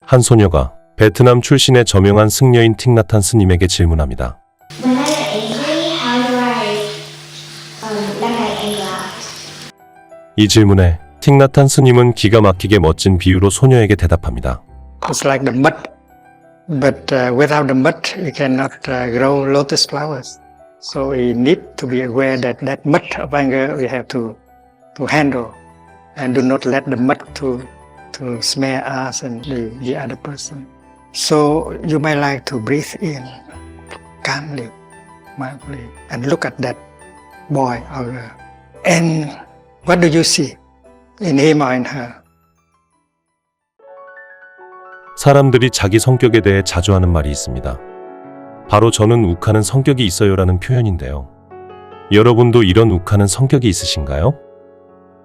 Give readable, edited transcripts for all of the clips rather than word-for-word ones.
한 소녀가 베트남 출신의 저명한 승려인 틱나탄 스님에게 질문합니다. When I get angry, how do I let my anger out? 이 질문에 틱나탄 스님은 기가 막히게 멋진 비유로 소녀에게 대답합니다. It's like the mud, but without the mud, you cannot grow lotus flowers. So we need to be aware that that mud of anger we have to handle, and do not let the mud to smear us and the other person. So you might like to breathe in calmly, mindfully, and look at that boy or girl. And what do you see in him or in her? 사람들이 자기 성격에 대해 자주 하는 말이 있습니다. 바로 저는 욱하는 성격이 있어요라는 표현인데요. 여러분도 이런 욱하는 성격이 있으신가요?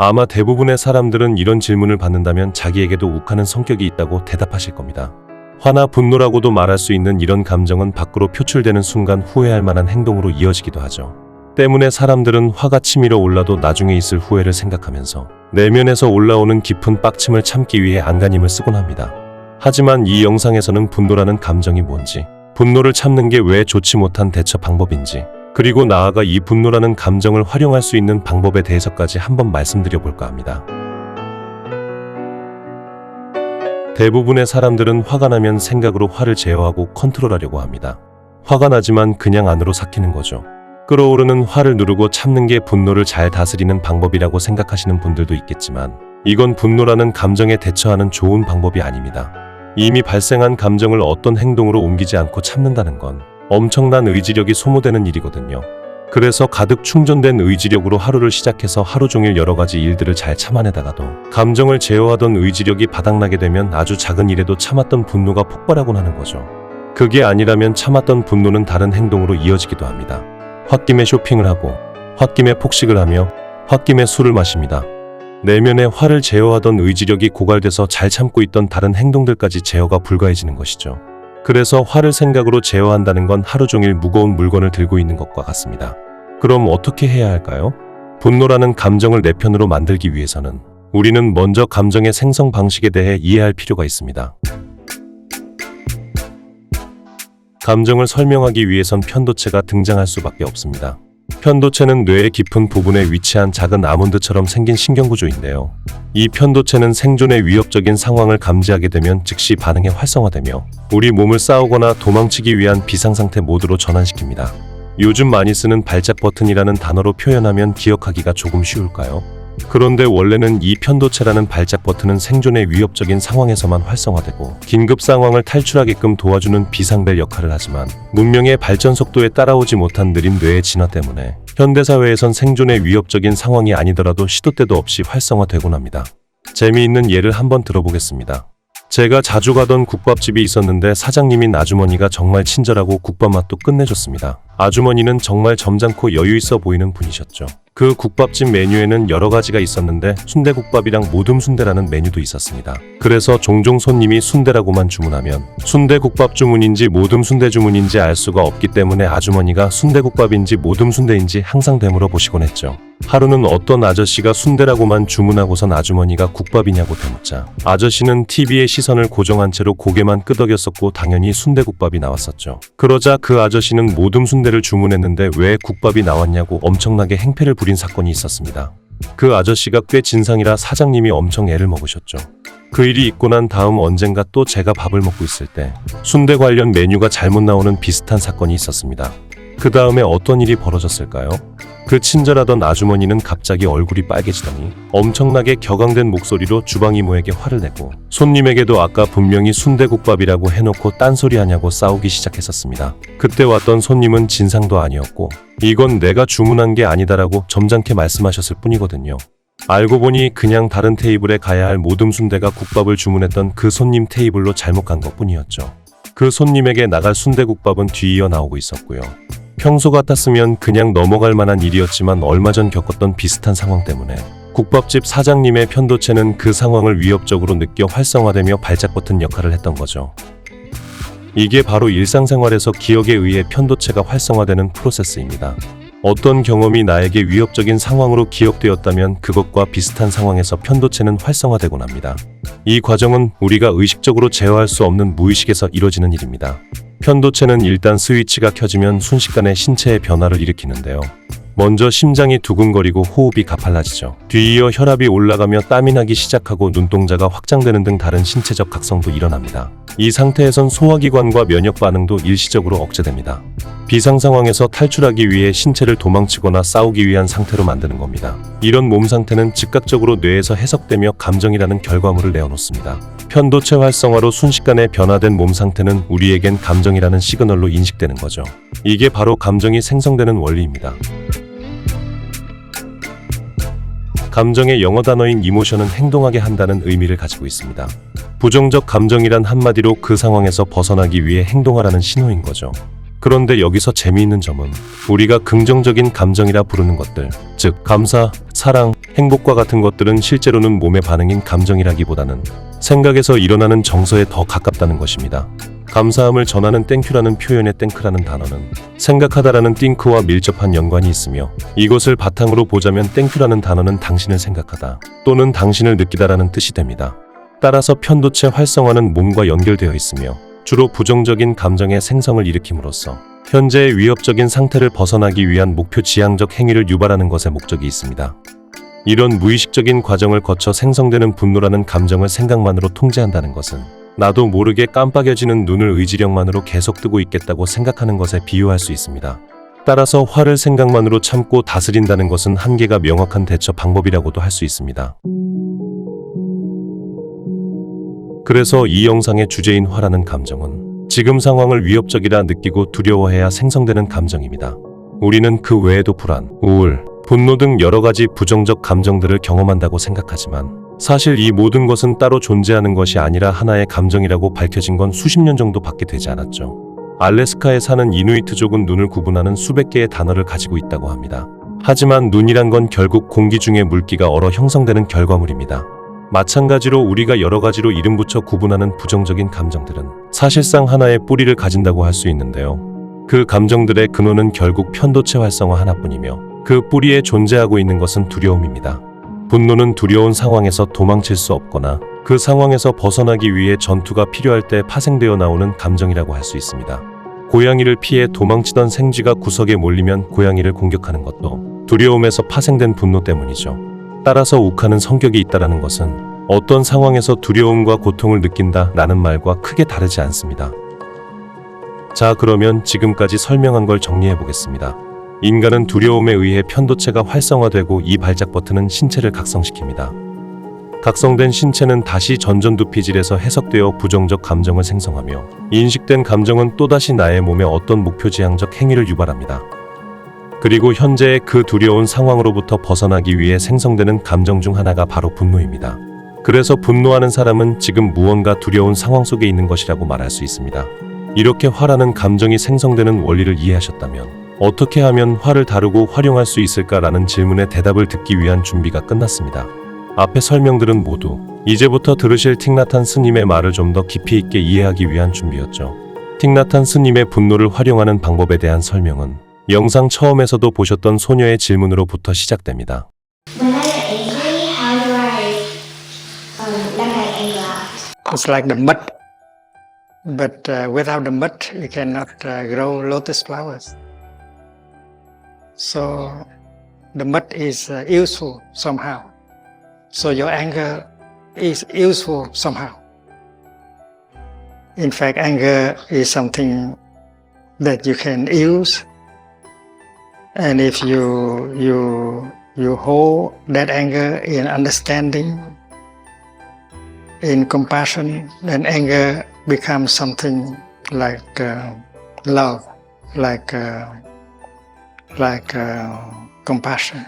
아마 대부분의 사람들은 이런 질문을 받는다면 자기에게도 욱하는 성격이 있다고 대답하실 겁니다. 화나 분노라고도 말할 수 있는 이런 감정은 밖으로 표출되는 순간 후회할 만한 행동으로 이어지기도 하죠. 때문에 사람들은 화가 치밀어 올라도 나중에 있을 후회를 생각하면서 내면에서 올라오는 깊은 빡침을 참기 위해 안간힘을 쓰곤 합니다. 하지만 이 영상에서는 분노라는 감정이 뭔지, 분노를 참는 게 왜 좋지 못한 대처 방법인지, 그리고 나아가 이 분노라는 감정을 활용할 수 있는 방법에 대해서까지 한번 말씀드려 볼까 합니다. 대부분의 사람들은 화가 나면 생각으로 화를 제어하고 컨트롤하려고 합니다. 화가 나지만 그냥 안으로 삭히는 거죠. 끓어오르는 화를 누르고 참는 게 분노를 잘 다스리는 방법이라고 생각하시는 분들도 있겠지만 이건 분노라는 감정에 대처하는 좋은 방법이 아닙니다. 이미 발생한 감정을 어떤 행동으로 옮기지 않고 참는다는 건 엄청난 의지력이 소모되는 일이거든요. 그래서 가득 충전된 의지력으로 하루를 시작해서 하루 종일 여러 가지 일들을 잘 참아내다가도 감정을 제어하던 의지력이 바닥나게 되면 아주 작은 일에도 참았던 분노가 폭발하곤 하는 거죠. 그게 아니라면 참았던 분노는 다른 행동으로 이어지기도 합니다. 홧김에 쇼핑을 하고, 홧김에 폭식을 하며, 홧김에 술을 마십니다. 내면의 화를 제어하던 의지력이 고갈돼서 잘 참고 있던 다른 행동들까지 제어가 불가해지는 것이죠. 그래서 화를 생각으로 제어한다는 건 하루 종일 무거운 물건을 들고 있는 것과 같습니다. 그럼 어떻게 해야 할까요? 분노라는 감정을 내 편으로 만들기 위해서는 우리는 먼저 감정의 생성 방식에 대해 이해할 필요가 있습니다. 감정을 설명하기 위해선 편도체가 등장할 수밖에 없습니다. 편도체는 뇌의 깊은 부분에 위치한 작은 아몬드처럼 생긴 신경구조인데요. 이 편도체는 생존의 위협적인 상황을 감지하게 되면 즉시 반응에 활성화되며 우리 몸을 싸우거나 도망치기 위한 비상상태 모드로 전환시킵니다. 요즘 많이 쓰는 발작 버튼이라는 단어로 표현하면 기억하기가 조금 쉬울까요? 그런데 원래는 이 편도체라는 발작 버튼은 생존의 위협적인 상황에서만 활성화되고 긴급 상황을 탈출하게끔 도와주는 비상벨 역할을 하지만 문명의 발전 속도에 따라오지 못한 느린 뇌의 진화 때문에 현대사회에선 생존의 위협적인 상황이 아니더라도 시도 때도 없이 활성화되곤 합니다. 재미있는 예를 한번 들어보겠습니다. 제가 자주 가던 국밥집이 있었는데 사장님인 아주머니가 정말 친절하고 국밥 맛도 끝내줬습니다. 아주머니는 정말 점잖고 여유있어 보이는 분이셨죠. 그 국밥집 메뉴에는 여러 가지가 있었는데 순대국밥이랑 모듬순대라는 메뉴도 있었습니다. 그래서 종종 손님이 순대라고만 주문하면 순대국밥 주문인지 모듬순대 주문인지 알 수가 없기 때문에 아주머니가 순대국밥인지 모듬순대인지 항상 되물어 보시곤 했죠. 하루는 어떤 아저씨가 순대라고만 주문하고선 아주머니가 국밥이냐고 되묻자 아저씨는 TV에 시선을 고정한 채로 고개만 끄덕였었고 당연히 순대국밥이 나왔었죠. 그러자 그 아저씨는 모듬순대를 주문했는데 왜 국밥이 나왔냐고 엄청나게 행패를 부린 사건이 있었습니다. 그 아저씨가 꽤 진상이라 사장님이 엄청 애를 먹으셨죠. 그 일이 있고 난 다음 언젠가 또 제가 밥을 먹고 있을 때 순대 관련 메뉴가 잘못 나오는 비슷한 사건이 있었습니다. 그 다음에 어떤 일이 벌어졌을까요? 그 친절하던 아주머니는 갑자기 얼굴이 빨개지더니 엄청나게 격앙된 목소리로 주방 이모에게 화를 내고 손님에게도 아까 분명히 순대국밥이라고 해놓고 딴소리하냐고 싸우기 시작했었습니다. 그때 왔던 손님은 진상도 아니었고 이건 내가 주문한 게 아니다라고 점잖게 말씀하셨을 뿐이거든요. 알고 보니 그냥 다른 테이블에 가야 할 모듬순대가 국밥을 주문했던 그 손님 테이블로 잘못 간 것뿐이었죠. 그 손님에게 나갈 순대국밥은 뒤이어 나오고 있었고요. 평소 같았으면 그냥 넘어갈 만한 일이었지만 얼마 전 겪었던 비슷한 상황 때문에 국밥집 사장님의 편도체는 그 상황을 위협적으로 느껴 활성화되며 발작 버튼 역할을 했던 거죠. 이게 바로 일상생활에서 기억에 의해 편도체가 활성화되는 프로세스입니다. 어떤 경험이 나에게 위협적인 상황으로 기억되었다면 그것과 비슷한 상황에서 편도체는 활성화되곤 합니다. 이 과정은 우리가 의식적으로 제어할 수 없는 무의식에서 이뤄지는 일입니다. 편도체는 일단 스위치가 켜지면 순식간에 신체의 변화를 일으키는데요. 먼저 심장이 두근거리고 호흡이 가팔라지죠. 뒤이어 혈압이 올라가며 땀이 나기 시작하고 눈동자가 확장되는 등 다른 신체적 각성도 일어납니다. 이 상태에선 소화기관과 면역 반응도 일시적으로 억제됩니다. 비상 상황에서 탈출하기 위해 신체를 도망치거나 싸우기 위한 상태로 만드는 겁니다. 이런 몸 상태는 즉각적으로 뇌에서 해석되며 감정이라는 결과물을 내어놓습니다. 편도체 활성화로 순식간에 변화된 몸 상태는 우리에겐 감정이라는 시그널로 인식되는 거죠. 이게 바로 감정이 생성되는 원리입니다. 감정의 영어 단어인 이모션은 행동하게 한다는 의미를 가지고 있습니다. 부정적 감정이란 한마디로 그 상황에서 벗어나기 위해 행동하라는 신호인 거죠. 그런데 여기서 재미있는 점은 우리가 긍정적인 감정이라 부르는 것들, 즉 감사, 사랑, 행복과 같은 것들은 실제로는 몸의 반응인 감정이라기보다는 생각에서 일어나는 정서에 더 가깝다는 것입니다. 감사함을 전하는 땡큐라는 표현의 땡크라는 단어는 생각하다라는 띵크와 밀접한 연관이 있으며 이것을 바탕으로 보자면 땡큐라는 단어는 당신을 생각하다 또는 당신을 느끼다라는 뜻이 됩니다. 따라서 편도체 활성화는 몸과 연결되어 있으며 주로 부정적인 감정의 생성을 일으킴으로써 현재의 위협적인 상태를 벗어나기 위한 목표 지향적 행위를 유발하는 것에 목적이 있습니다. 이런 무의식적인 과정을 거쳐 생성되는 분노라는 감정을 생각만으로 통제한다는 것은 나도 모르게 깜빡여지는 눈을 의지력만으로 계속 뜨고 있겠다고 생각하는 것에 비유할 수 있습니다. 따라서 화를 생각만으로 참고 다스린다는 것은 한계가 명확한 대처 방법이라고도 할 수 있습니다. 그래서 이 영상의 주제인 화라는 감정은 지금 상황을 위협적이라 느끼고 두려워해야 생성되는 감정입니다. 우리는 그 외에도 불안, 우울, 분노 등 여러 가지 부정적 감정들을 경험한다고 생각하지만 사실 이 모든 것은 따로 존재하는 것이 아니라 하나의 감정이라고 밝혀진 건 수십 년 정도밖에 되지 않았죠. 알래스카에 사는 이누이트족은 눈을 구분하는 수백 개의 단어를 가지고 있다고 합니다. 하지만 눈이란 건 결국 공기 중에 물기가 얼어 형성되는 결과물입니다. 마찬가지로 우리가 여러 가지로 이름 붙여 구분하는 부정적인 감정들은 사실상 하나의 뿌리를 가진다고 할 수 있는데요. 그 감정들의 근원은 결국 편도체 활성화 하나뿐이며 그 뿌리에 존재하고 있는 것은 두려움입니다. 분노는 두려운 상황에서 도망칠 수 없거나 그 상황에서 벗어나기 위해 전투가 필요할 때 파생되어 나오는 감정이라고 할 수 있습니다. 고양이를 피해 도망치던 생쥐가 구석에 몰리면 고양이를 공격하는 것도 두려움에서 파생된 분노 때문이죠. 따라서 욱하는 성격이 있다라는 것은 어떤 상황에서 두려움과 고통을 느낀다라는 말과 크게 다르지 않습니다. 자, 그러면 지금까지 설명한 걸 정리해 보겠습니다. 인간은 두려움에 의해 편도체가 활성화되고 이 발작 버튼은 신체를 각성시킵니다. 각성된 신체는 다시 전전두피질에서 해석되어 부정적 감정을 생성하며 인식된 감정은 또다시 나의 몸에 어떤 목표지향적 행위를 유발합니다. 그리고 현재의 그 두려운 상황으로부터 벗어나기 위해 생성되는 감정 중 하나가 바로 분노입니다. 그래서 분노하는 사람은 지금 무언가 두려운 상황 속에 있는 것이라고 말할 수 있습니다. 이렇게 화라는 감정이 생성되는 원리를 이해하셨다면 어떻게 하면 화를 다루고 활용할 수 있을까라는 질문에 대답을 듣기 위한 준비가 끝났습니다. 앞의 설명들은 모두 이제부터 들으실 틱나탄 스님의 말을 좀 더 깊이 있게 이해하기 위한 준비였죠. 틱나탄 스님의 분노를 활용하는 방법에 대한 설명은 영상 처음에서도 보셨던 소녀의 질문으로부터 시작됩니다. When I get angry, how do I let my anger out? It's like the mud, but without the mud, you cannot grow lotus flowers. So the mud is useful somehow. So your anger is useful somehow. In fact, anger is something that you can use, and if you hold that anger in understanding, in compassion, then anger becomes something like love, like compassion.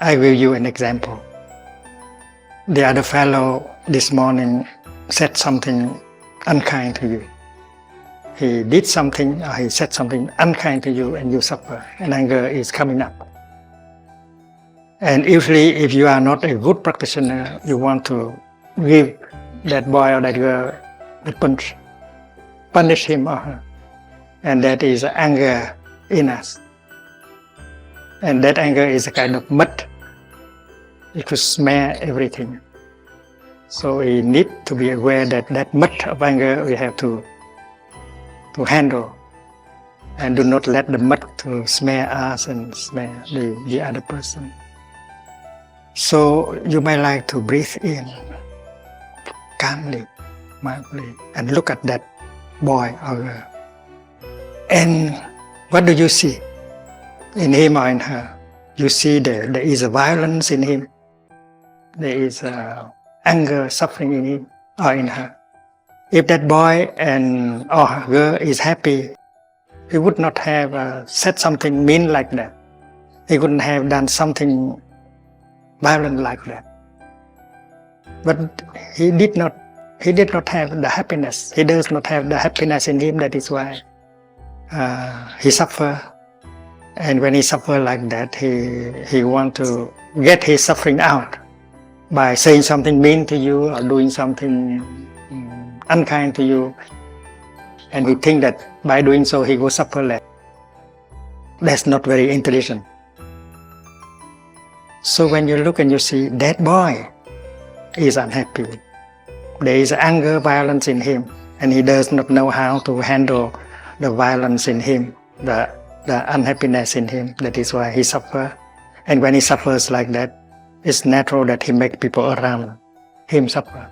I will give you an example. The other fellow this morning said something unkind to you. He did something, or he said something unkind to you, and you suffer, and anger is coming up. And usually, if you are not a good practitioner, you want to give that boy or that girl a punch, punish him or her, and that is anger in us. And that anger is a kind of mud. It could smear everything. So we need to be aware that that mud of anger we have to handle, and do not let the mud to smear us and smear the other person. So you may like to breathe in calmly, mindfully, and look at that boy or girl. And what do you see in him or in her? You see there is a violence in him. There is anger, suffering in him or in her. If that boy and or girl is happy, he would not have said something mean like that. He wouldn't have done something violent like that. But he did not have the happiness. He does not have the happiness in him. That is why he suffer. And when he suffer like that, he want to get his suffering out by saying something mean to you or doing something unkind to you. And we think that by doing so he will suffer less. That's not very intelligent. So when you look and you see that boy is unhappy, there is anger, violence in him, and he does not know how to handle the violence in him, the unhappiness in him. That is why he suffers. And when he suffers like that, it's natural that he makes people around him suffer.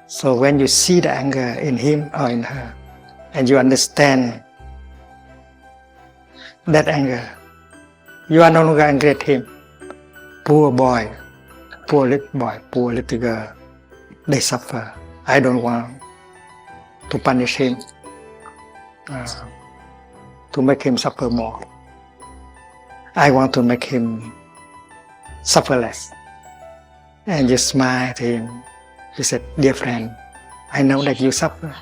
So when you see the anger in him or in her, and you understand that anger, you are no longer angry at him. Poor boy, poor little boy, poor little girl, they suffer. I don't want to punish him, to make him suffer more. I want to make him suffer less. And you smile to him. You said, dear friend, I know that you suffer.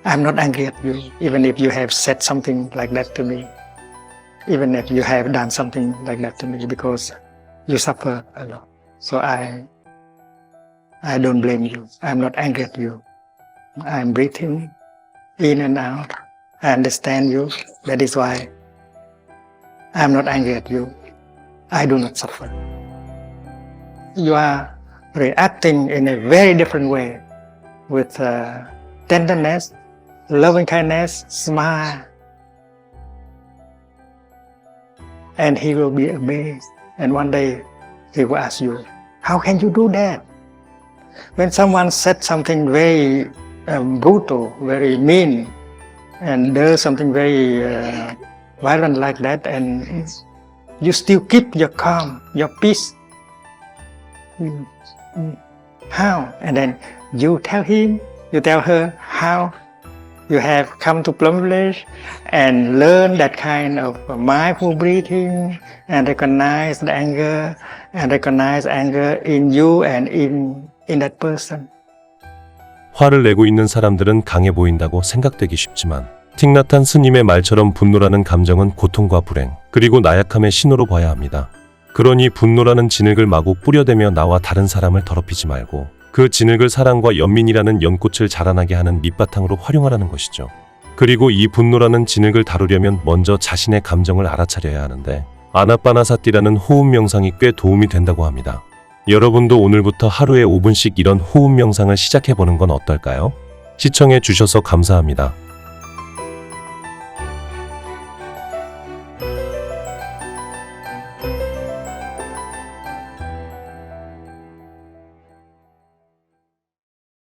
I'm not angry at you, even if you have said something like that to me. Even if you have done something like that to me, because you suffer a lot. So I don't blame you. I'm not angry at you. I'm breathing in and out. I understand you. That is why I'm not angry at you. I do not suffer. You are reacting in a very different way, with tenderness, loving kindness, smile. And he will be amazed. And one day he will ask you, how can you do that? When someone said something very brutal, very mean, and does something very violent like that, and you still keep your calm, your peace. How? And then you tell him, you tell her how you have come to Plum Village and learn that kind of mindful breathing, and recognize the anger, and recognize anger in you and in that person. 화를 내고 있는 사람들은 강해 보인다고 생각되기 쉽지만 틱나탄 스님의 말처럼 분노라는 감정은 고통과 불행, 그리고 나약함의 신호로 봐야 합니다. 그러니 분노라는 진흙을 마구 뿌려대며 나와 다른 사람을 더럽히지 말고 그 진흙을 사랑과 연민이라는 연꽃을 자라나게 하는 밑바탕으로 활용하라는 것이죠. 그리고 이 분노라는 진흙을 다루려면 먼저 자신의 감정을 알아차려야 하는데 아나빠나사띠라는 호흡 명상이 꽤 도움이 된다고 합니다. 여러분도 오늘부터 하루에 5분씩 이런 호흡 명상을 시작해보는 건 어떨까요? 시청해 주셔서 감사합니다.